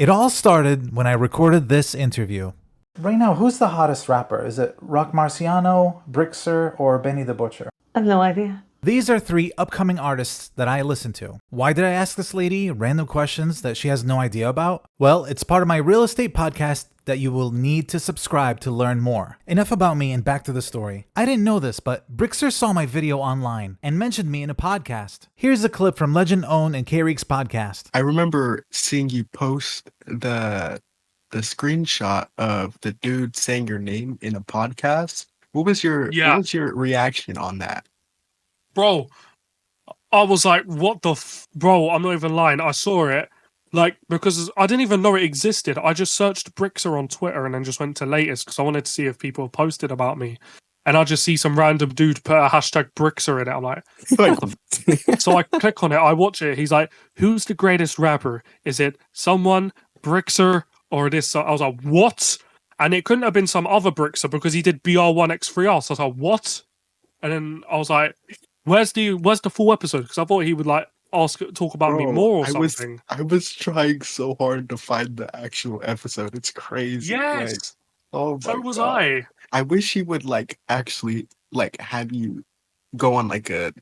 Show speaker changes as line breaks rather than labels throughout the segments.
It all started when I recorded this interview. Right now, who's the hottest rapper? Is it Rock Marciano, Brixer, or Benny the Butcher?
I have no idea.
These are three upcoming artists that I listen to. Why did I ask this lady random questions that she has no idea about? Well, it's part of my real estate podcast that you will need to subscribe to learn more. Enough about me and back to the story. I didn't know this, but Brixer saw my video online and mentioned me in a podcast. Here's a clip from Lenged Owned and Kyreeq's podcast.
I remember seeing you post the screenshot of the dude saying your name in a podcast. What was your reaction on that?
Bro, I was like, what the bro, I'm not even lying. I saw it, like, because I didn't even know it existed. I just searched Brixer on Twitter and then just went to latest because I wanted to see if people posted about me. And I just see some random dude put a hashtag Brixer in it. I'm like, what the so I click on it, I watch it. He's like, who's the greatest rapper? Is it someone, Brixer, or this? I was like, what? And it couldn't have been some other Brixer because he did BR1X3R. So I was like, what? And then I was like, where's the full episode? Because I thought he would like talk about me more or something.
I was trying so hard to find the actual episode. It's crazy.
Yes.
Like, oh my
So was
God.
I.
I wish he would like actually like have you go on like a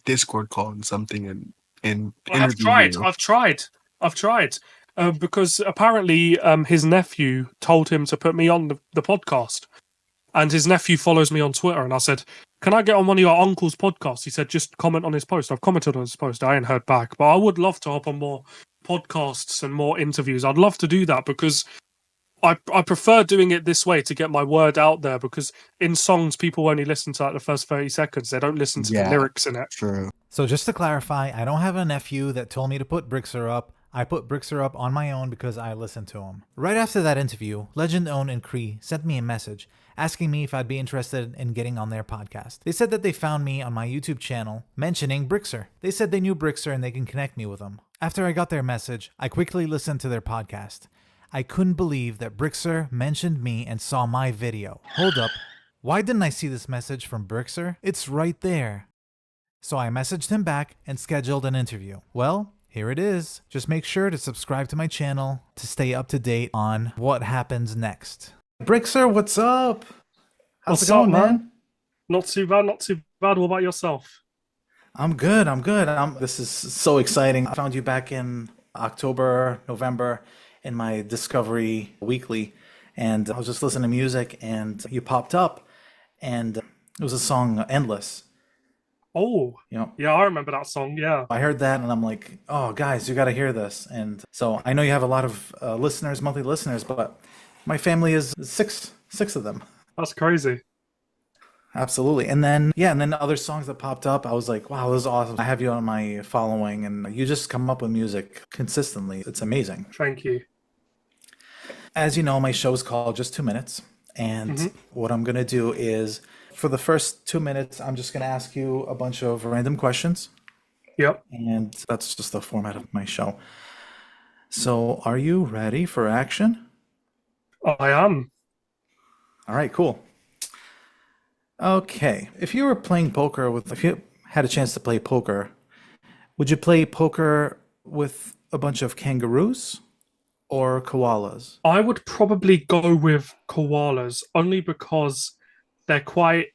Discord call and something and
I've
interview you.
I've tried. Because apparently his nephew told him to put me on the podcast. And his nephew follows me on Twitter. And I said, can I get on one of your uncle's podcasts? He said, just comment on his post. I've commented on his post. I ain't heard back. But I would love to hop on more podcasts and more interviews. I'd love to do that because I prefer doing it this way to get my word out there. Because in songs, people only listen to like the first 30 seconds. They don't listen to the lyrics in it.
True.
So just to clarify, I don't have a nephew that told me to put Brixer up. I put Brixer up on my own because I listened to him. Right after that interview, Lenged Owned and Kyreeq sent me a message asking me if I'd be interested in getting on their podcast. They said that they found me on my YouTube channel mentioning Brixer. They said they knew Brixer and they can connect me with him. After I got their message, I quickly listened to their podcast. I couldn't believe that Brixer mentioned me and saw my video. Hold up, why didn't I see this message from Brixer? It's right there. So I messaged him back and scheduled an interview. Well, here it is. Just make sure to subscribe to my channel to stay up to date on what happens next. Brixer, what's up? How's it going, man?
Not too bad, not too bad. What about yourself?
I'm good. This is so exciting. I found you back in October, November in my Discovery Weekly, and I was just listening to music, and you popped up, and it was a song, Endless.
Oh, yeah, I remember that song, yeah.
I heard that, and I'm like, oh, guys, you got to hear this. And so I know you have a lot of listeners, monthly listeners, but my family is six of them.
That's crazy.
Absolutely. And then other songs that popped up, I was like, wow, this is awesome. I have you on my following, and you just come up with music consistently. It's amazing.
Thank you.
As you know, my show's called Just 2 Minutes. And what I'm going to do is, for the first 2 minutes, I'm just going to ask you a bunch of random questions.
Yep.
And that's just the format of my show. So are you ready for action?
I am.
All right, cool. Okay. If you had a chance to play poker, would you play poker with a bunch of kangaroos or koalas?
I would probably go with koalas only because they're quite,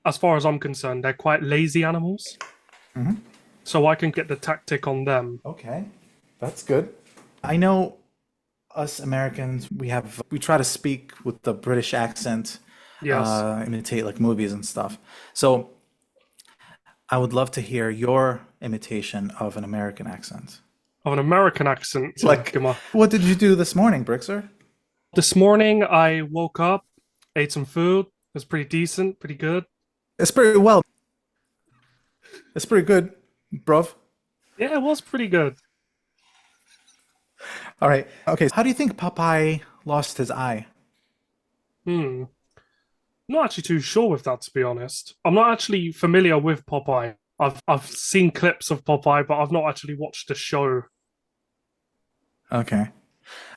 as far as I'm concerned, they're quite lazy animals. So I can get the tactic on them.
Okay, that's good. I know us Americans, we try to speak with the British accent,
Yes.
imitate like movies and stuff. So I would love to hear your imitation of an American accent.
Of an American accent.
Like, what did you do this morning, Brixer?
This morning, I woke up, ate some food. It was pretty decent, pretty good.
It's pretty well. It's pretty good, bruv.
Yeah, it was pretty good.
All right. Okay. How do you think Popeye lost his eye?
Not actually too sure with that, to be honest. I'm not actually familiar with Popeye. I've seen clips of Popeye, but I've not actually watched the show.
Okay.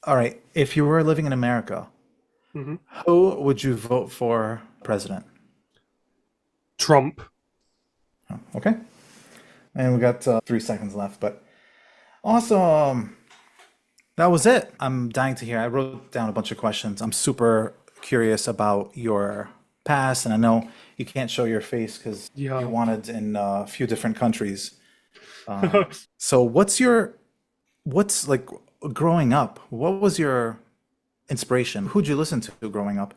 All right. If you were living in America, who would you vote for president?
Trump.
Oh, okay. And we got 3 seconds left, but awesome. That was it. I'm dying to hear. I wrote down a bunch of questions. I'm super curious about your past, and I know you can't show your face because
Yeah.
you're wanted in a few different countries. So what's like growing up? What was your inspiration? Who'd you listen to growing up?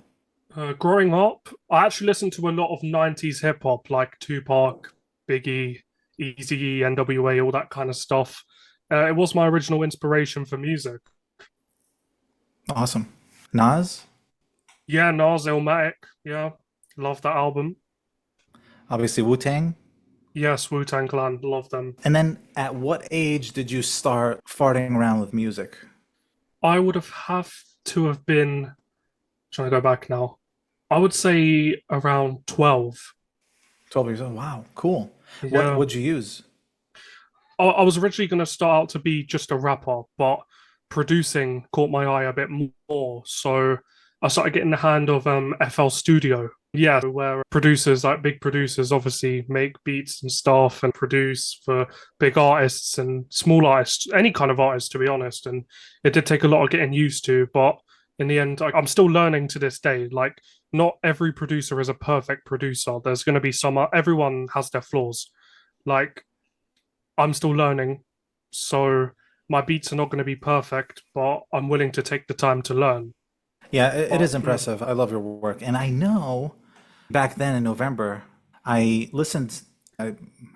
Growing up, I actually listened to a lot of 90s hip hop, like Tupac, Biggie, Eazy-E, NWA, all that kind of stuff. It was my original inspiration for music.
Awesome. Nas,
Yeah, Nas, Illmatic. Yeah, love that album.
obviously Wu-Tang.
Yes, Wu-Tang Clan, love them.
And then at what age did you start farting around with music?
I would have to have been trying to go back now. I would say around 12.
12 years old. Wow, cool. What
Yeah.
would you use?
I was originally going to start out to be just a rapper, but producing caught my eye a bit more. So I started getting the hand of FL Studio. Yeah, where producers, like big producers, obviously make beats and stuff and produce for big artists and small artists, any kind of artist, to be honest. And it did take a lot of getting used to, but in the end, I'm still learning to this day. Like, not every producer is a perfect producer. There's going to be some, everyone has their flaws. Like, I'm still learning, so my beats are not going to be perfect, but I'm willing to take the time to learn.
Yeah, it is
Yeah.
impressive. I love your work. And I know back then in November, I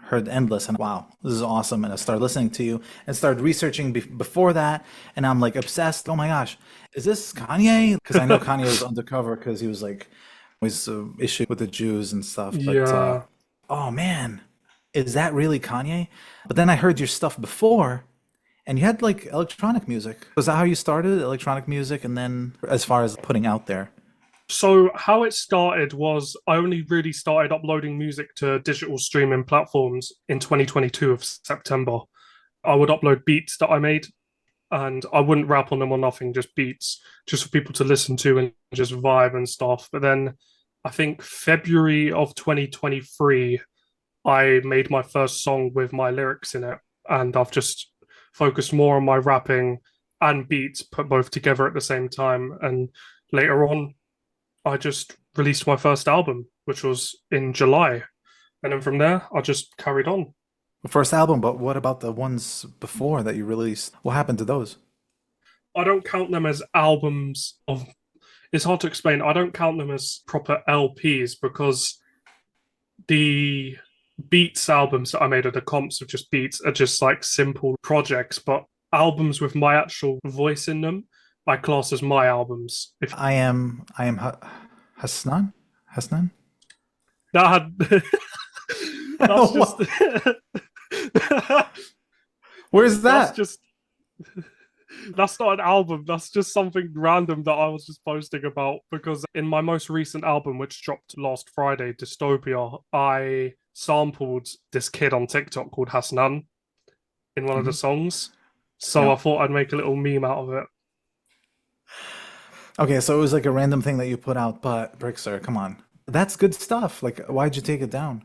heard Endless and wow, this is awesome. And I started listening to you and started researching before that. And I'm like obsessed. Oh my gosh, is this Kanye? Because I know Kanye was undercover because he was like, always issue with the Jews and stuff. But
Yeah.
oh man, is that really Kanye? But then I heard your stuff before. And you had like electronic music. Was that how you started, electronic music? And then as far as putting out there?
So how it started was I only really started uploading music to digital streaming platforms in 2022 of September. I would upload beats that I made and I wouldn't rap on them or nothing, just beats, just for people to listen to and just vibe and stuff. But then I think February of 2023, I made my first song with my lyrics in it, and I've just focused more on my rapping and beats, put both together at the same time. And later on, I just released my first album, which was in July. And then from there, I just carried on.
First album, but what about the ones before that you released? What happened to those?
I don't count them as albums of. It's hard to explain. I don't count them as proper LPs because the beats albums that I made are the comps of just beats are just like simple projects, but albums with my actual voice in them, I class as my albums. If
Hasnan? Hasnan?
that had that's just
Where's
that's
that?
just that's not an album. That's just something random that I was just posting about because in my most recent album, which dropped last Friday, Dystopia, I sampled this kid on TikTok called Hasnan in one of the songs. So
Yeah.
I thought I'd make a little meme out of it.
Okay, so it was like a random thing that you put out, but Brickster, come on. That's good stuff. Like, why'd you take it down?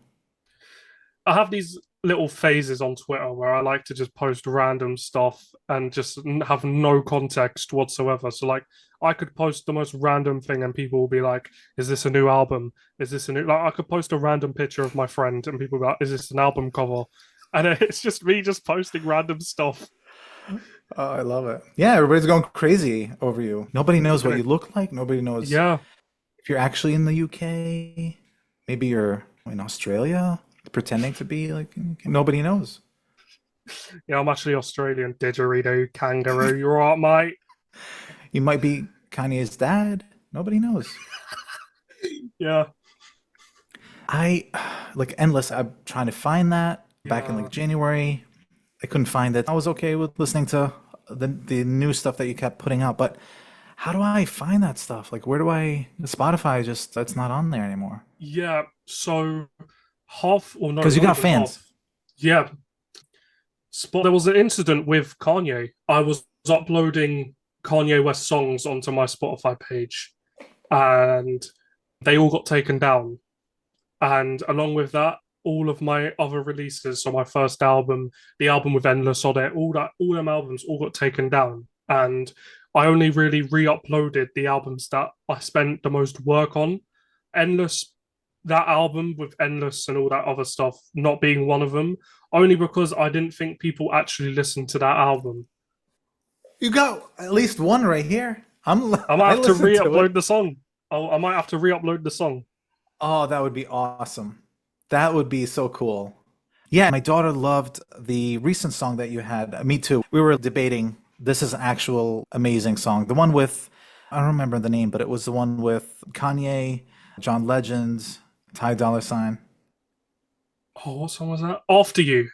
I have these little phases on Twitter where I like to just post random stuff and just have no context whatsoever. So like I could post the most random thing and people will be like, "Is this a new album? Is this a new?" Like I could post a random picture of my friend and people will be like, "Is this an album cover?" And it's just me just posting random stuff.
Oh, I love it. Yeah, everybody's going crazy over you. Nobody knows what you look like. Nobody knows
Yeah,
if you're actually in the UK. Maybe you're in Australia pretending to be like nobody knows.
yeah. I'm actually Australian. Didgeridoo, kangaroo. You're right, mate.
You might be Kanye's dad. Nobody knows.
Yeah,
I like Endless. I'm trying to find that back in
yeah.
like January. I couldn't find it. I was okay with listening to the new stuff that you kept putting out, but how do I find that stuff? Like, where do I? Spotify just that's not on there anymore.
Yeah. So half or no,
Because you
not
got
even
fans.
half. Yeah. There was an incident with Kanye. I was uploading Kanye West songs onto my Spotify page, and they all got taken down. And along with that, all of my other releases, so my first album, the album with Endless on it, all them albums all got taken down. and I only really re-uploaded the albums that I spent the most work on. Endless, that album with Endless and all that other stuff not being one of them, only because I didn't think people actually listened to that album.
You got at least one right here.
I might
I
have to
listened to
re-upload
it.
the song. I might have to re-upload the song.
Oh, that would be awesome. That would be so cool. Yeah, my daughter loved the recent song that you had. Me too. We were debating. This is an actual amazing song. The one with, I don't remember the name, but it was the one with Kanye, John Legend, Ty Dolla Sign.
Oh, what song was that? After You.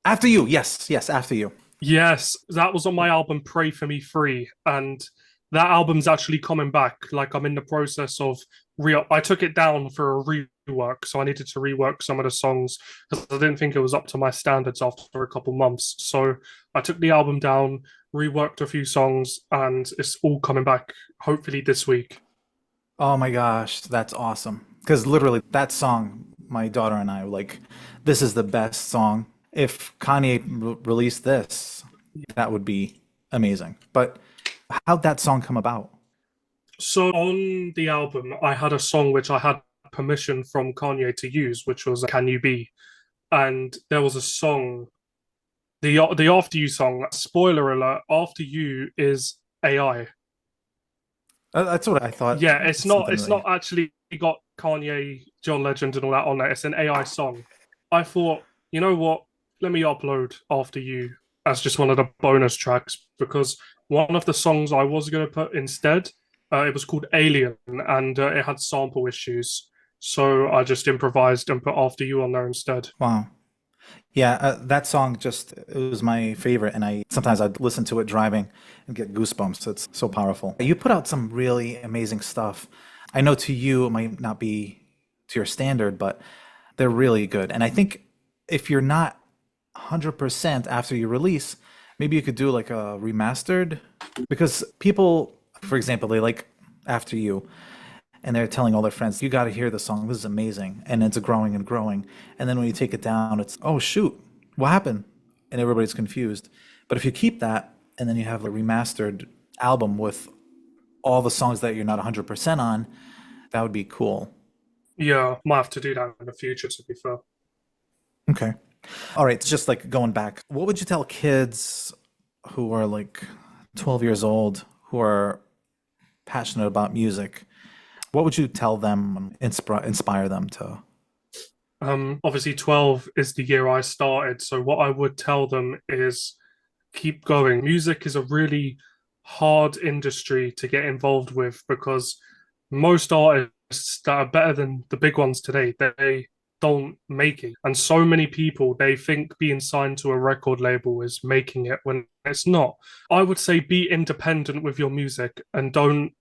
After You. Yes, yes, After You.
Yes, that was on my album Pray For Me Free, and that album's actually coming back. Like I'm in the process of I took it down for a rework, so I needed to rework some of the songs because I didn't think it was up to my standards after a couple months. So I took the album down, reworked a few songs, and it's all coming back hopefully this week.
Oh my gosh, that's awesome. Because literally, that song, my daughter and I were like, this is the best song. If Kanye released this, that would be amazing. But how'd that song come about?
So on the album, I had a song which I had permission from Kanye to use, which was "Can You Be," and there was a song, the After You song. Spoiler alert: After You is AI.
That's what I thought.
Yeah, it's not.
Something
It's
like
not actually got Kanye, John Legend, and all that on there. It's an AI song. I thought, you know what? Let me upload After You as just one of the bonus tracks because one of the songs I was going to put instead, it was called Alien, and it had sample issues. So I just improvised and put After You on there instead.
wow. Yeah, that song just it was my favorite, and I sometimes I'd listen to it driving and get goosebumps. It's so powerful. You put out some really amazing stuff. I know to you it might not be to your standard, but they're really good. And I think if you're not 100% after you release, maybe you could do like a remastered because people, for example, they like After You and they're telling all their friends, "You got to hear the song. This is amazing." And it's growing and growing. And then when you take it down, it's, "Oh shoot, what happened?" And everybody's confused. But if you keep that and then you have a remastered album with all the songs that you're not 100% on, that would be cool.
Yeah, might have to do that in the future. To be fair.
Okay. All right. Just like going back, what would you tell kids who are like 12 years old who are passionate about music? What would you tell them and inspire them to?
Obviously 12 is the year I started, so what I would tell them is keep going. Music is a really hard industry to get involved with because most artists that are better than the big ones today, they don't make it. And so many people, they think being signed to a record label is making it when it's not. I would say be independent with your music and don't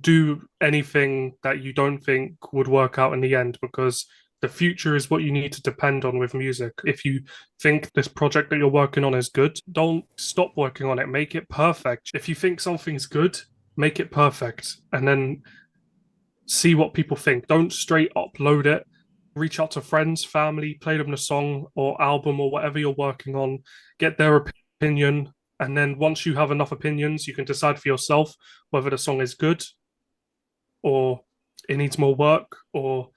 do anything that you don't think would work out in the end because the future is what you need to depend on with music. If you think this project that you're working on is good, don't stop working on it. Make it perfect. If you think something's good, make it perfect and then see what people think. Don't straight upload it. Reach out to friends, family, play them the song or album or whatever you're working on, get their opinion. And then once you have enough opinions, you can decide for yourself whether the song is good or it needs more work or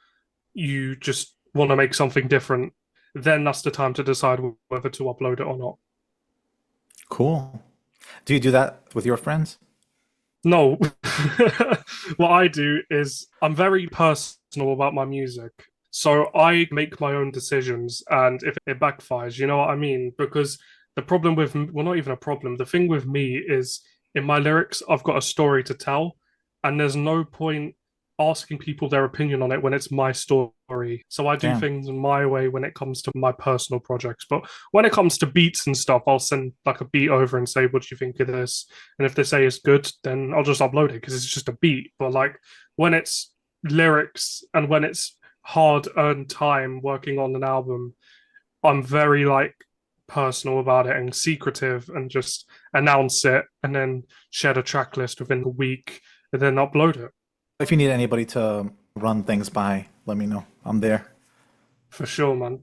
you just want to make something different, then that's the time to decide whether to upload it or not.
Cool. Do you do that with your friends?
No. What I do is I'm very personal about my music. So I make my own decisions, and if it backfires, you know what I mean? Because the problem with, well, not even a problem, the thing with me is in my lyrics, I've got a story to tell, and there's no point asking people their opinion on it when it's my story. So I do
Damn.
things in my way when it comes to my personal projects. But when it comes to beats and stuff, I'll send like a beat over and say, "What do you think of this?" And if they say it's good, then I'll just upload it because it's just a beat. But like when it's lyrics and when it's hard earned time working on an album, I'm very like personal about it and secretive and just announce it and then share the track list within a week and then upload it.
If you need anybody to run things by, let me know. I'm there.
For sure, man.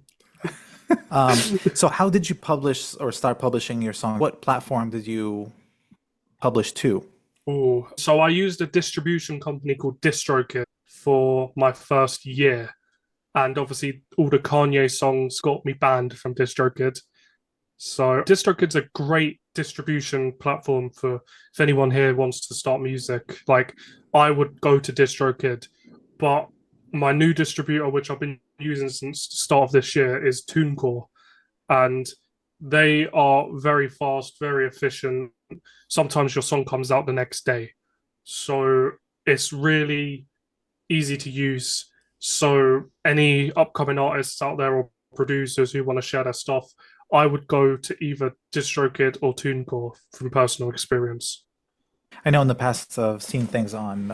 So how did you publish or start publishing your song? What platform did you published to?
Ooh. So I used a distribution company called DistroKid for my first year. And obviously all the Kanye songs got me banned from DistroKid. So DistroKid's a great distribution platform for if anyone here wants to start music. Like I would go to DistroKid, but my new distributor, which I've been using since the start of this year, is TuneCore, and they are very fast, very efficient. Sometimes your song comes out the next day, so it's really easy to use. So any upcoming artists out there or producers who want to share their stuff, I would go to either DistroKid or TuneCore from personal experience.
I know in the past I've seen things on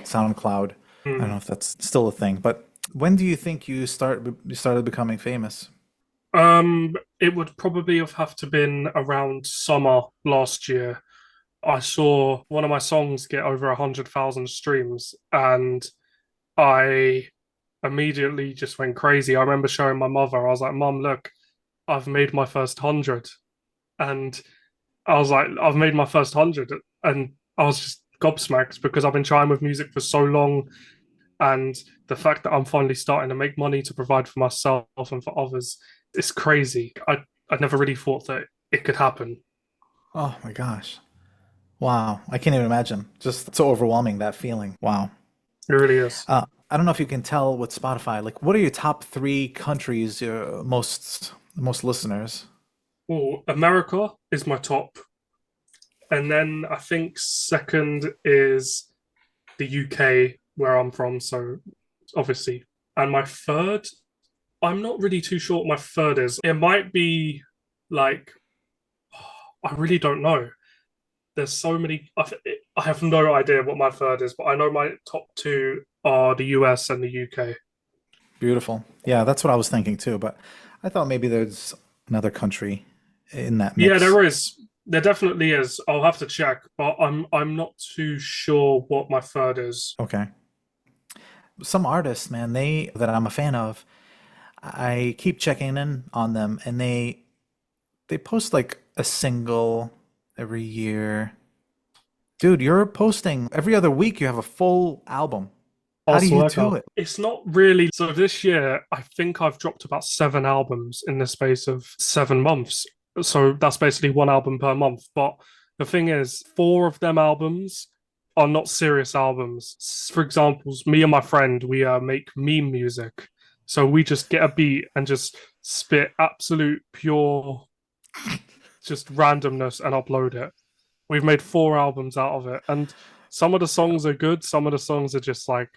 SoundCloud. I don't know if that's still a thing, but when do you think you started becoming famous?
It would probably have to been around summer last year. I saw one of my songs get over 100,000 streams, and I immediately just went crazy. I remember showing my mother. I was like, "Mom, look, I've made my first 100," and I was like, "I've made my first 100," and I was just gobsmacked because I've been trying with music for so long, and the fact that I'm finally starting to make money to provide for myself and for others, it's crazy. I never really thought that it could happen.
Oh my gosh. Wow. I can't even imagine. Just so overwhelming, that feeling. Wow.
It really is.
I don't know if you can tell with Spotify, like what are your top three countries, most listeners?
Well, America is my top, and then I think second is the UK, where I'm from. So obviously, and my third, I'm not really too sure what my third is. It might be like I really don't know. There's so many. I have no idea what my third is, but I know my top two are the US and the UK.
Beautiful. Yeah, that's what I was thinking too, but I thought maybe there's another country in that
Yeah,
mix.
there is. There definitely is. I'll have to check, but I'm not too sure what my third is.
Okay. Some artists, man, they that I'm a fan of, I keep checking in on them and they post like a single every year. Dude, you're posting every other week, you have a full album. How do you do it?
It's not really. So this year, I think I've dropped about 7 albums in the space of 7 months. So that's basically one album per month. But the thing is, 4 of them albums are not serious albums. For example, me and my friend, we make meme music. So we just get a beat and just spit absolute pure, just randomness and upload it. We've made 4 albums out of it. And some of the songs are good, some of the songs are just like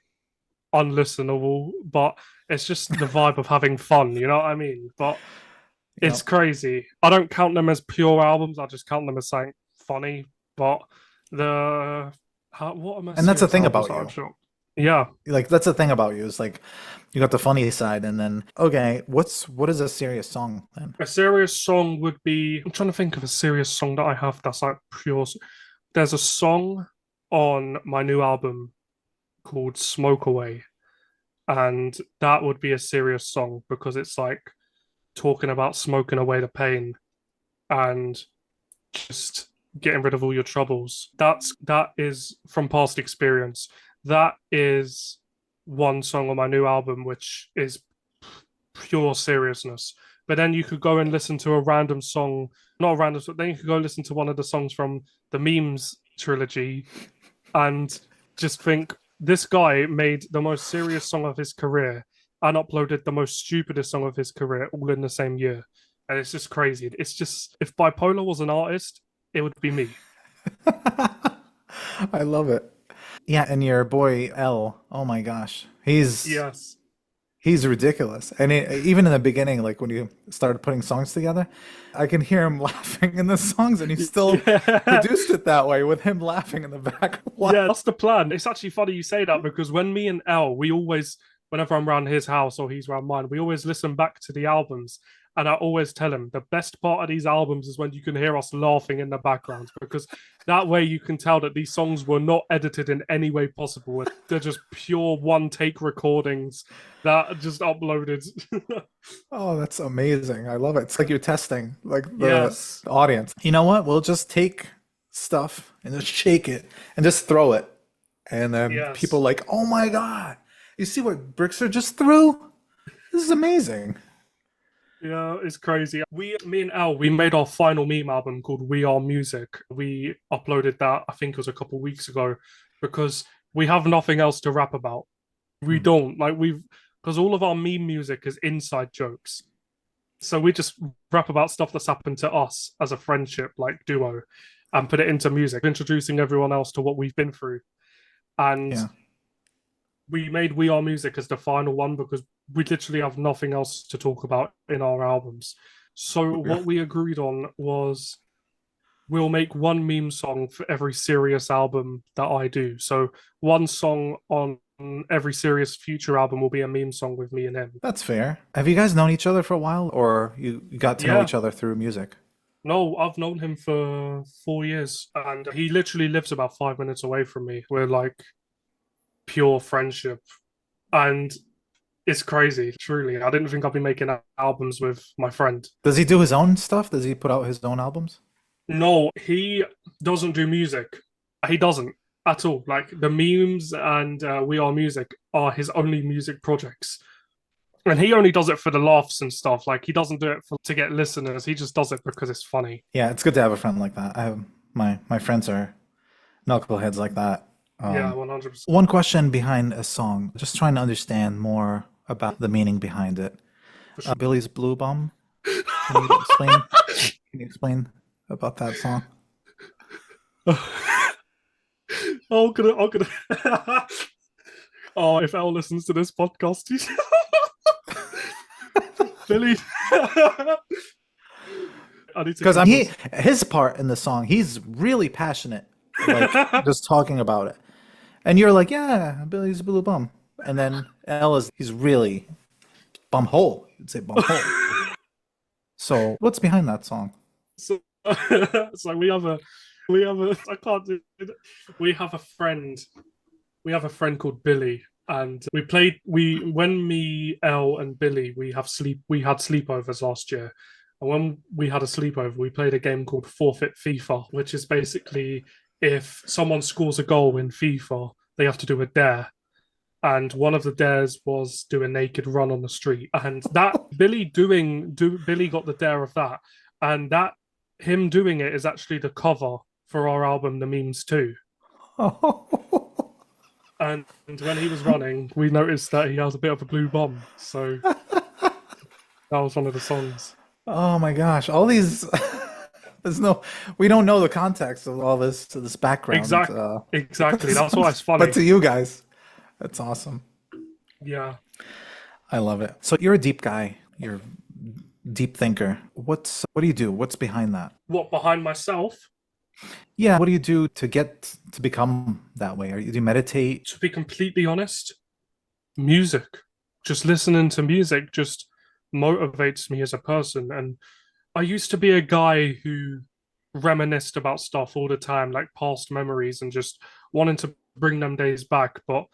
unlistenable, but it's just the vibe of having fun, you know what I mean? But it's
Yep.
crazy. I don't count them as pure albums, I just count them as something funny. But what am I
And that's the
serious
thing
albums
about
that
you.
I've dropped? Yeah.
Like that's the thing about you is like you got the funny side and then okay, what is a serious song then?
A serious song would be. I'm trying to think of a serious song that I have that's like pure. There's a song on my new album called Smoke Away, and that would be a serious song because it's like talking about smoking away the pain and just getting rid of all your troubles. That is from past experience. That is one song on my new album which is pure seriousness. But then you could go and listen to a random song, not a random song, then you could go listen to one of the songs from the Memes trilogy and just think this guy made the most serious song of his career and uploaded the most stupidest song of his career all in the same year. And it's just crazy. It's just, if Bipolar was an artist, it would be me.
I love it. Yeah, and your boy L, oh my gosh.
Yes.
He's ridiculous. And even in the beginning, like when you started putting songs together, I can hear him laughing in the songs, and he still produced it that way with him laughing in the back. What?
Yeah, that's the plan. It's actually funny you say that because when me and L, we always, whenever I'm around his house or he's around mine, we always listen back to the albums. And I always tell him the best part of these albums is when you can hear us laughing in the background because that way you can tell that these songs were not edited in any way possible. They're just pure one take recordings that are just uploaded.
Oh, that's amazing. I love it. It's like you're testing like the
Yes.
audience. You know what? We'll just take stuff and just shake it and just throw it. And then people
Yes.
like, oh my God, you see what Brixer just threw? This is amazing.
Yeah, it's crazy. Me and Al, we made our final meme album called We Are Music. We uploaded that, I think it was a couple of weeks ago, because we have nothing else to rap about. We
Hmm.
don't because all of our meme music is inside jokes. So we just rap about stuff that's happened to us as a friendship, like duo, and put it into music, introducing everyone else to what we've been through. And
Yeah.
we made We Are Music as the final one because we literally have nothing else to talk about in our albums. So
Yeah.
what we agreed on was we'll make one meme song for every serious album that I do. So one song on every serious future album will be a meme song with me and him.
That's fair. Have you guys known each other for a while, or you got to know
Yeah.
each other through music?
No, I've known him for 4 years and he literally lives about 5 minutes away from me. We're like pure friendship. And it's crazy, truly. I didn't think I'd be making albums with my friend.
Does he do his own stuff? Does he put out his own albums?
No, he doesn't do music. He doesn't at all. Like the memes and We Are Music are his only music projects. And he only does it for the laughs and stuff. Like he doesn't do it to get listeners. He just does it because it's funny.
Yeah, it's good to have a friend like that. I have my friends are knuckleheads like that.
Yeah, 100%.
One question behind a song, just trying to understand more about the meaning behind it.
For sure.
Billy's Blue Bum. Can you explain? Can you explain about that song?
I'm gonna. Oh, if Elle listens to this podcast, he's Billy. I need to
Because his part in the song, he's really passionate, like just talking about it. And you're like, yeah, Billy's a blue bum. And then he's really bum hole. You'd say bum hole. So what's behind that song?
So, so I can't do it. We have a friend. We have a friend called Billy, and when me, Elle, and Billy we had sleepovers last year. And when we had a sleepover, we played a game called Forfeit FIFA, which is basically if someone scores a goal in FIFA, they have to do a dare. And one of the dares was do a naked run on the street. And that Billy got the dare of that. And that him doing it is actually the cover for our album, The Memes 2. And when he was running, we noticed that he has a bit of a blue bomb. So that was one of the songs.
Oh my gosh. All these we don't know the context of all this background.
Exactly. That's why it's funny.
But to you guys, that's awesome.
Yeah.
I love it. So you're a deep guy. You're a deep thinker. What do you do? What's behind that?
What, behind myself?
Yeah. What do you do to get to become that way? Do you meditate?
To be completely honest, music. Just listening to music just motivates me as a person. And I used to be a guy who reminisced about stuff all the time, like past memories, and just wanting to bring them days back. But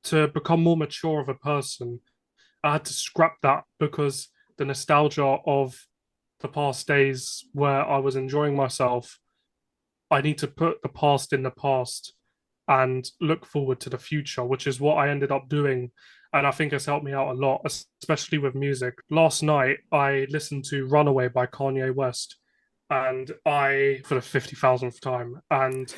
to become more mature of a person, I had to scrap that because the nostalgia of the past days where I was enjoying myself, I need to put the past in the past and look forward to the future, which is what I ended up doing. And I think it's helped me out a lot, especially with music. Last night, I listened to Runaway by Kanye West, and for the 50,000th time. And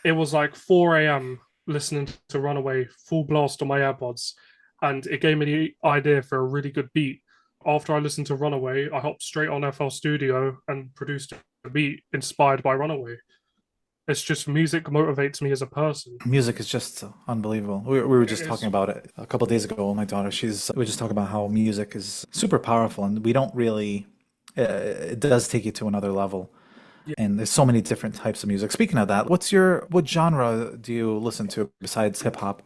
it was like 4 a.m. listening to Runaway full blast on my AirPods. And it gave me the idea for a really good beat. After I listened to Runaway, I hopped straight on FL Studio and produced a beat inspired by Runaway. It's just music motivates me as a person.
Music is just unbelievable. We were just talking about it a couple of days ago. My daughter, we were just talking about how music is super powerful, and we don't really. It does take you to another level, and there's so many different types of music. Speaking of that, what genre do you listen to besides hip hop?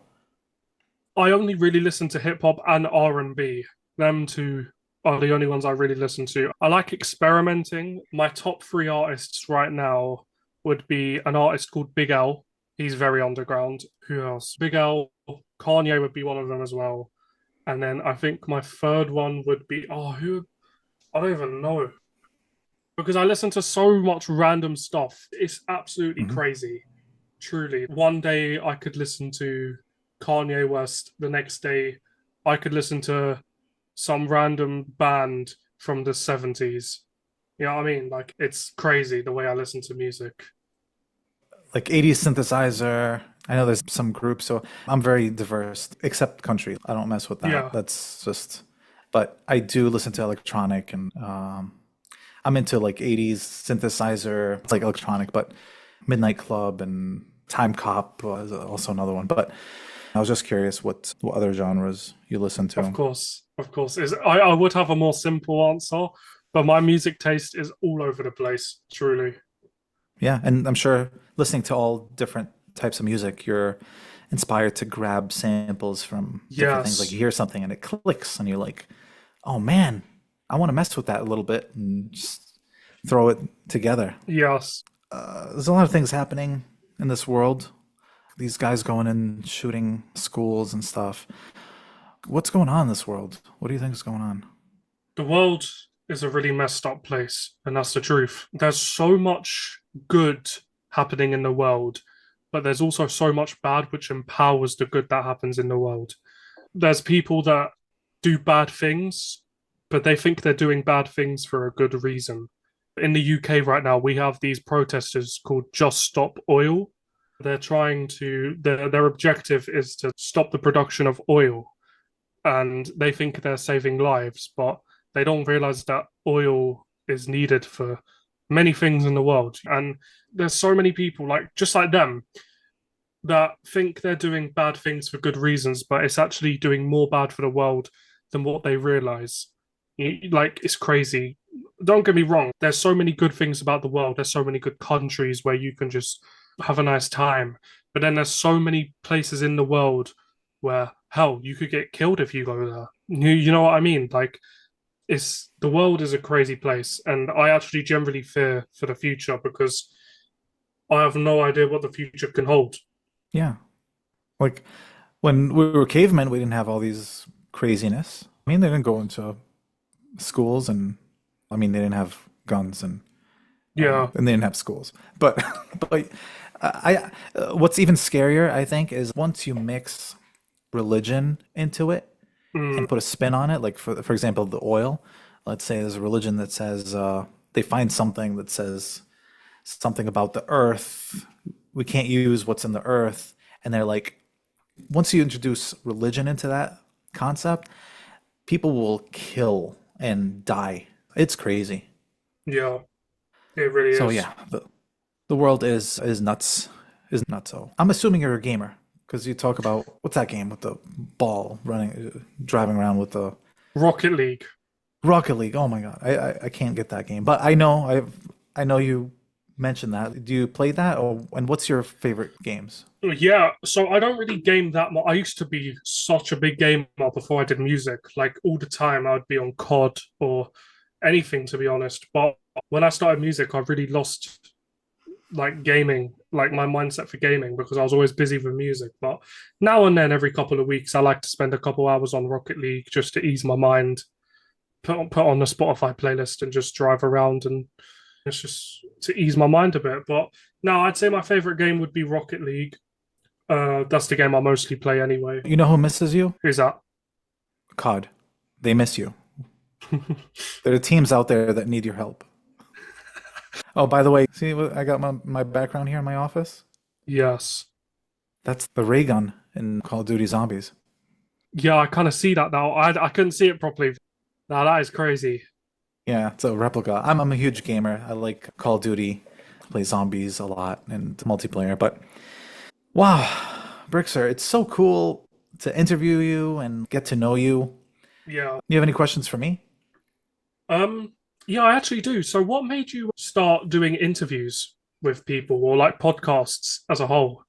I only really listen to hip hop and R&B. Them two are the only ones I really listen to. I like experimenting. My top three artists right now would be an artist called Big L. He's very underground. Who else? Big L, Kanye would be one of them as well. And then I think my third one would be I don't even know. because I listen to so much random stuff. It's absolutely
Hmm.
crazy. Truly. One day I could listen to Kanye West. The next day I could listen to some random band from the 70s. You know what I mean? Like, it's crazy the way I listen to music.
Like 80s synthesizer. I know there's some groups, so I'm very diverse, except country. I don't mess with that.
Yeah.
That's just, but I do listen to electronic and I'm into like 80s synthesizer. It's like electronic, but Midnight Club and Time Cop was also another one. But I was just curious what other genres you listen
Of
to.
course. Of course. I would have a more simple answer, but my music taste is all over the place, truly.
Yeah, and I'm sure listening to all different types of music, you're inspired to grab samples from different things. Like you
Yes.
hear something and it clicks, and you're like, "Oh man, I want to mess with that a little bit and just throw it together."
Yes.
There's a lot of things happening in this world. These guys going and shooting schools and stuff. What's going on in this world? What do you think is going on?
The world is a really messed up place, and that's the truth. There's so much good happening in the world, but there's also so much bad which empowers the good that happens in the world. There's people that do bad things, but they think they're doing bad things for a good reason. In the UK right now, we have these protesters called Just Stop Oil. They're trying to, their objective is to stop the production of oil, and they think they're saving lives, but they don't realize that oil is needed for many things in the world. And there's so many people like just like them that think they're doing bad things for good reasons, but it's actually doing more bad for the world than what they realize. Like, it's crazy. Don't get me wrong, there's so many good things about the world. There's so many good countries where you can just have a nice time. But then there's so many places in the world where, hell, you could get killed if you go there. You know what I mean? Like, it's the world is a crazy place, and I actually generally fear for the future because I have no idea what the future can hold.
Yeah, like when we were cavemen, we didn't have all these craziness. I mean, they didn't go into schools, and I mean, they didn't have guns,
Yeah.
and they didn't have schools. But but what's even scarier, I think, is once you mix religion into it
Mm,
and put a spin on it. Like for example, the oil. Let's say there's a religion that says they find something that says something about the earth. We can't use what's in the earth, and they're like, once you introduce religion into that concept, people will kill and die. It's crazy.
yeah, it really
So
is.
yeah, the world is nuts, is nuts. So I'm assuming you're a gamer because you talk about what's that game with the ball running, driving around with the
Rocket League.
Rocket League. Oh my God, I can't get that game, but I know you mentioned that. Do you play that, or and what's your favorite games?
Yeah, so I don't really game that much. I used to be such a big gamer before I did music. Like, all the time, I'd be on COD or anything, to be honest. But when I started music, I really lost like gaming, like my mindset for gaming, because I was always busy with music. But now and then, every couple of weeks, I like to spend a couple hours on Rocket League just to ease my mind, put on the Spotify playlist and just drive around, and it's just to ease my mind a bit. But no, I'd say my favorite game would be Rocket League. That's the game I mostly play anyway.
You know who misses you?
Who's that?
COD. They miss you. There are teams out there that need your help. Oh, by the way, see what I got my background here in my office?
Yes.
That's the ray gun in Call of Duty Zombies.
Yeah, I kind of see that now. I couldn't see it properly. Now that is crazy.
Yeah, it's a replica. I'm a huge gamer. I like Call of Duty, play zombies a lot and multiplayer. But wow, Brixer, it's so cool to interview you and get to know you.
Yeah.
You have any questions for me?
Um. Yeah, I actually do. So, what made you start doing interviews with people or like podcasts as a whole?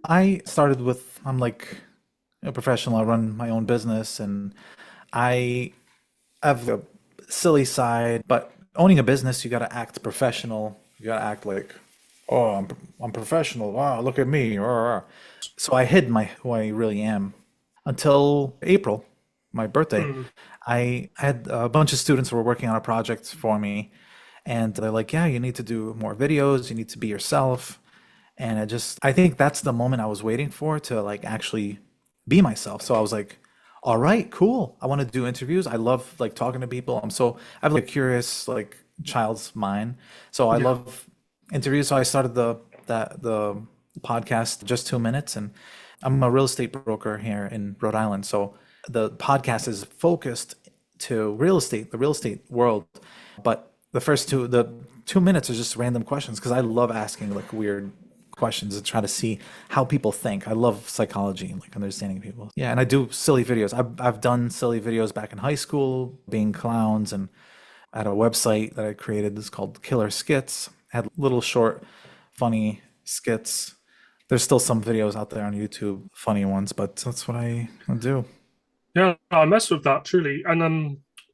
I started with I'm like a professional. I run my own business and I have a silly side, but owning a business, you got to act professional. You got to act like, oh, I'm professional. Wow, look at me. Rah, rah. So I hid my who I really am until April, my birthday.
Mm,
I had a bunch of students who were working on a project for me, And they're like, yeah, you need to do more videos, you need to be yourself. And I think that's the moment I was waiting for to like actually be myself. So I was like, all right, cool. I want to do interviews. I love like talking to people. I have like a curious like child's mind. So I
Yeah.
love interviews. So I started the podcast just 2 minutes, and I'm a real estate broker here in Rhode Island. So the podcast is focused to real estate, the real estate world. But the 2 minutes are just random questions because I love asking like weird questions and try to see how people think. I love psychology and like understanding people. Yeah, and I do silly videos. I've done silly videos back in high school, being clowns, and I had a website that I created. It's called Killer Skits. I had little short, funny skits. There's still some videos out there on YouTube, funny ones, but that's what I do.
Yeah, I mess with that truly. And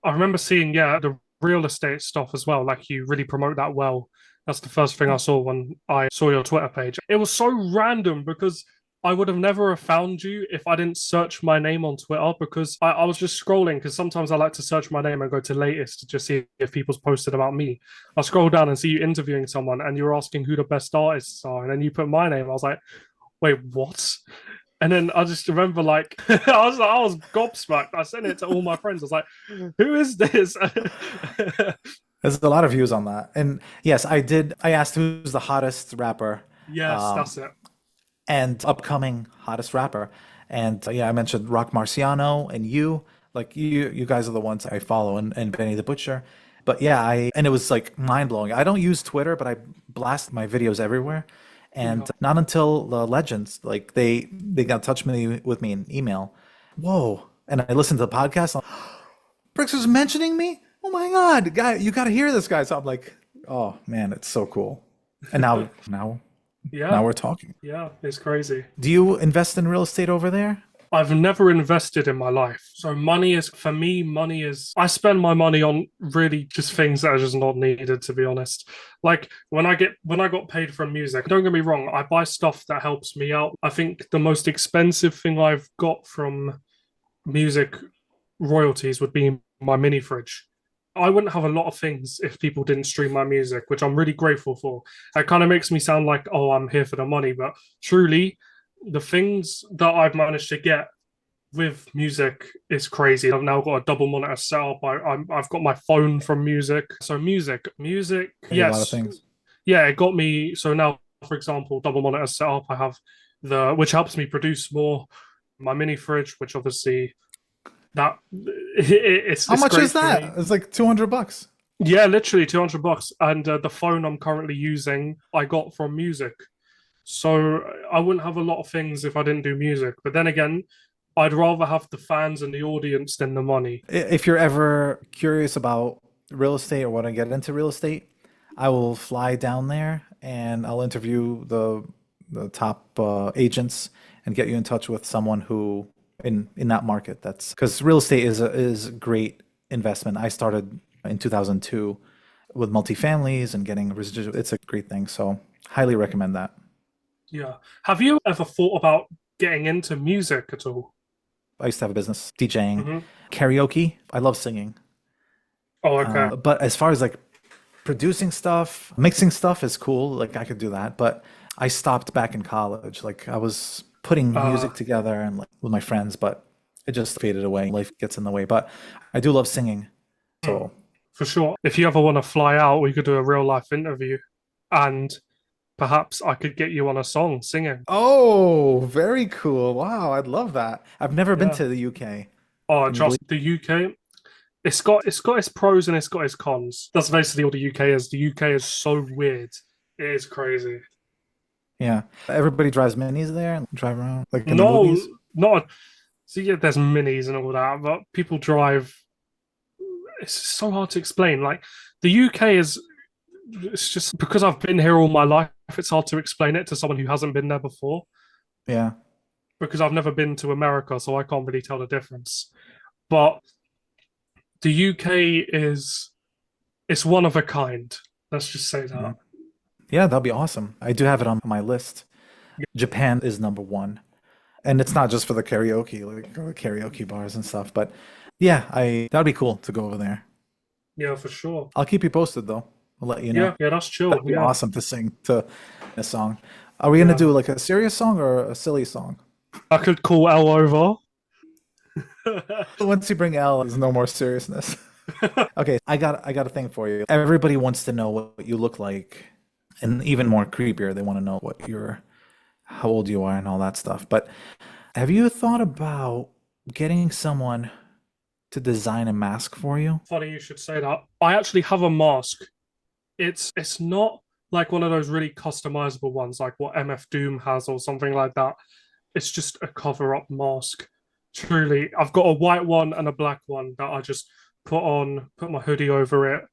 I remember seeing, yeah, the real estate stuff as well. Like you really promote that well. That's the first thing I saw when I saw your Twitter page. It was so random because I would have never have found you if I didn't search my name on Twitter because I was just scrolling because sometimes I like to search my name and go to latest to just see if people's posted about me. I scroll down and see you interviewing someone and you're asking who the best artists are. And then you put my name. I was like, wait, what? And then I just remember, like, I was gobsmacked. I sent it to all my friends. I was like, "Who is this?"
There's a lot of views on that. And yes, I did. I asked who's the hottest rapper
Yes, that's it.
and upcoming hottest rapper. And yeah, I mentioned Rock Marciano and you. Like you guys are the ones I follow, and Benny the Butcher. But yeah, and it was like mind blowing. I don't use Twitter, but I blast my videos everywhere.
Yeah.
And not until the legends, like they got in touch with me in email. Whoa! And I listened to the podcast. Bricks was mentioning me. Oh my God, guy, you got to hear this guy. So I'm like, oh man, it's so cool. And now
Yeah,
we're talking.
yeah, it's crazy.
Do you invest in real estate over there?
I've never invested in my life. So for me, I spend my money on really just things that are just not needed, to be honest. Like when I got paid from music, don't get me wrong, I buy stuff that helps me out. I think the most expensive thing I've got from music royalties would be my mini fridge. I wouldn't have a lot of things if people didn't stream my music, which I'm really grateful for. That kind of makes me sound like, oh, I'm here for the money, but truly, the things that I've managed to get with music is crazy. I've now got a double monitor set up. I've got my phone from music. So music,
A lot of
yes,
things.
yeah, it got me. So now, for example, double monitor set up. I have which helps me produce more. My mini fridge, which obviously that
How
it's
much
great
is
for
that?
me.
It's like $200.
Yeah, literally $200. And the phone I'm currently using, I got from music. So I wouldn't have a lot of things if I didn't do music. But then again, I'd rather have the fans and the audience than the money.
If you're ever curious about real estate or want to get into real estate, I will fly down there and I'll interview the top agents and get you in touch with someone who in that market. That's because real estate is a great investment. I started in 2002 with multifamilies and getting residual. It's a great thing. So highly recommend that.
Yeah. Have you ever thought about getting into music at all?
I used to have a business DJing,
Hmm.
karaoke. I love singing.
Oh, okay.
But as far as like producing stuff, mixing stuff is cool. Like I could do that. But I stopped back in college. Like I was putting
Uh,
music together and like with my friends, but it just faded away. Life gets in the way. But I do love singing.
hmm,
So
for sure. If you ever want to fly out, we could do a real life interview and perhaps I could get you on a song singing.
oh, very cool. Wow, I'd love that. I've never been
Yeah.
to the UK.
Oh,
Can you believe?
trust the UK. It's got its pros and it's got its cons. That's basically all the UK is. The UK is so weird. It is crazy.
Yeah. Everybody drives minis there and drive around like in the
No,
movies.
not. So yeah, there's minis and all that, but people drive. It's so hard to explain. Like the UK is. It's just because I've been here all my life. It's hard to explain it to someone who hasn't been there before.
Yeah.
Because I've never been to America, so I can't really tell the difference. But the UK is it's one of a kind. Let's just say
Yeah.
that.
Yeah, that'd be awesome. I do have it on my list. Japan is number one. And it's not just for the karaoke, like karaoke bars and stuff, but yeah, I that'd be cool to go over there.
Yeah, for sure.
I'll keep you posted though. I'll let you know.
Yeah, that's chill.
That'd be
Yeah,
awesome to sing to a song. Are we gonna do like a serious song or a silly song?
I could call L over.
Once you bring L, there's no more seriousness. Okay, I got a thing for you. Everybody wants to know what you look like, and even more creepier, they want to know how old you are and all that stuff. But have you thought about getting someone to design a mask for you?
Funny you should say that. I actually have a mask. It's not like one of those really customizable ones like what MF Doom has or something like that. It's just a cover-up mask. Truly, I've got a white one and a black one that I just put my hoodie over it.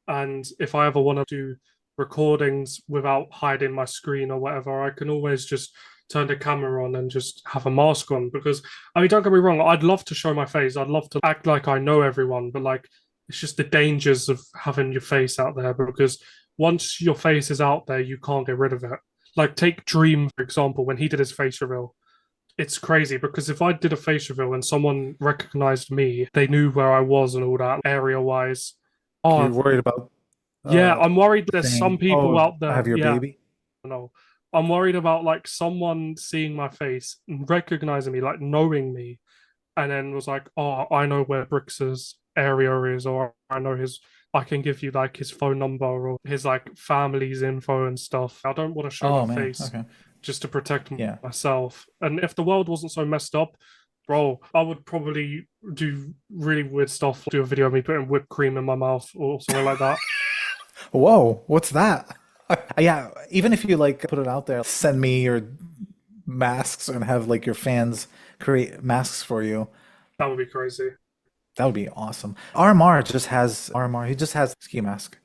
And if I ever want to do recordings without hiding my screen or whatever, I can always just turn the camera on and just have a mask on. Because I mean, don't get me wrong, I'd love to show my face. I'd love to act like I know everyone, but like it's just the dangers of having your face out there because once your face is out there, you can't get rid of it. Like take Dream, for example, when he did his face reveal. It's crazy because if I did a face reveal and someone recognized me, they knew where I was and all that area wise.
You're
Oh,
worried about
yeah, I'm worried there's some
saying,
people
"Oh,
out
I
there.
have your
Yeah,
baby."
no. I'm worried about like someone seeing my face, recognizing me, like knowing me, and then was like, "Oh, I know where Brix's area is, or I know his. I can give you like his phone number or his like family's info and stuff." I don't want to show
Oh
my
man,
face
okay,
just to protect
yeah.
myself. And if the world wasn't so messed up, bro, I would probably do really weird stuff. Do a video of me putting whipped cream in my mouth or something like that.
Whoa, what's that? Yeah, even if you like put it out there, send me your masks and have like your fans create masks for you.
That would be crazy.
That would be awesome. RMR. He just has ski mask,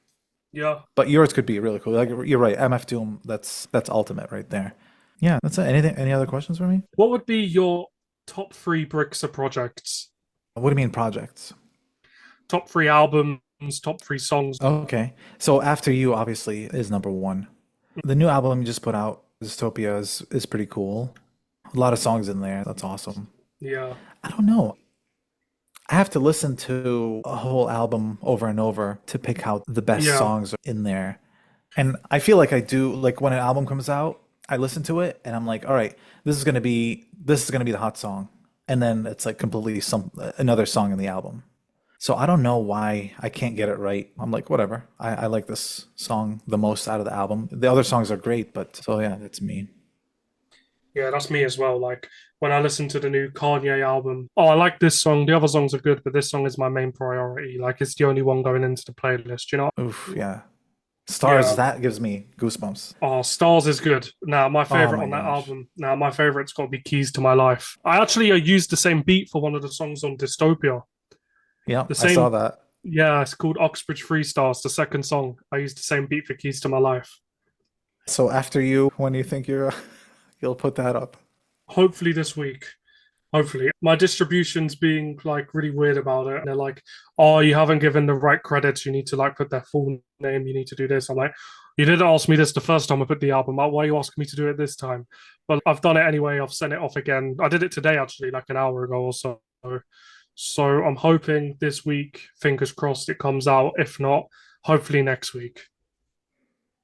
Yeah.
but yours could be really cool. Like you're right, MF Doom. That's ultimate right there. Yeah, that's it. Anything? Any other questions for me?
What would be your top three Brixer projects?
What do you mean projects?
Top three albums, top three songs.
Okay, so After You obviously is number one. The new album you just put out, Dystopia, is pretty cool. A lot of songs in there. That's awesome.
Yeah.
I don't know. I have to listen to a whole album over and over to pick out the best
Yeah.
songs in there. And I feel like I do like when an album comes out, I listen to it and I'm like, all right, this is gonna be the hot song. And then it's like completely another song in the album. So I don't know why I can't get it right. I'm like, whatever. I like this song the most out of the album. The other songs are great, but so yeah, that's me.
Yeah, that's me as well. Like when I listen to the new Kanye album, oh, I like this song. The other songs are good, but this song is my main priority. Like it's the only one going into the playlist, you know?
Oof, yeah. Stars,
Yeah.
that gives me goosebumps.
Oh, Stars is good. Now, my
Oh
favorite
my
on that
gosh.
album. Now, my favorite's got to be Keys to My Life. I actually used the same beat for one of the songs on Dystopia.
Yeah,
The
I saw
same,
that.
yeah, it's called Oxbridge Freestars, the second song. I used the same beat for Keys to My Life.
So After You, when do you think you'll put that up?
Hopefully this week. Hopefully. My distribution's being like really weird about it. And they're like, oh, you haven't given the right credits. You need to like put their full name. You need to do this. I'm like, you didn't ask me this the first time I put the album out. Why are you asking me to do it this time? But I've done it anyway. I've sent it off again. I did it today, actually, like an hour ago or so. So I'm hoping this week, fingers crossed, it comes out. If not, hopefully next week.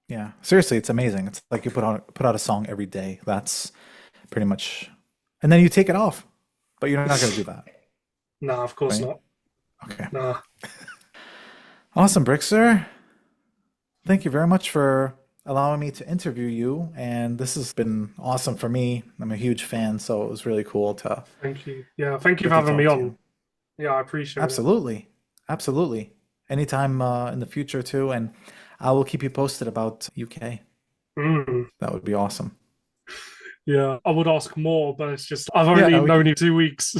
Yeah, seriously, it's amazing. It's like you put out a song every day. That's pretty much, and then you take it off, but you're not gonna do that,
Nah, of course
right?
not.
Okay.
Nah.
Awesome, Brixer. Thank you very much for allowing me to interview you, and this has been awesome for me. I'm a huge fan, so it was really cool to
Thank you. Yeah, thank you
get
for
to
having me
talk to
on.
you.
Yeah, I appreciate it.
Absolutely, absolutely. Anytime in the future too, and I will keep you posted about UK.
Mm.
That would be awesome.
Yeah, I would ask more, but it's just I've
Yeah,
only
we
known
can.
you 2 weeks.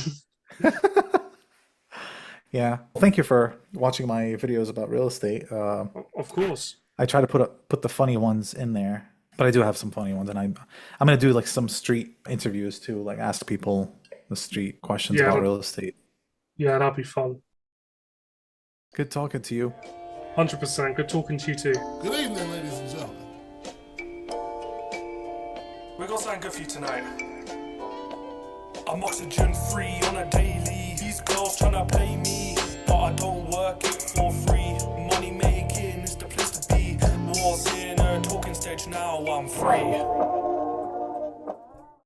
Yeah. Thank you for watching my videos about real estate.
Of course.
I try to put the funny ones in there, but I do have some funny ones, and I'm gonna do like some street interviews too, like ask people the street questions about
Yeah,
real estate.
yeah, that'd be fun.
Good talking to you.
100%. Good talking to you too.
Good evening, ladies and gentlemen.
We got something good for you tonight. I'm oxygen free on a daily. These girls tryna pay me, but I don't work it for free. Money making is the place to be. walked in a talking stage, now I'm free.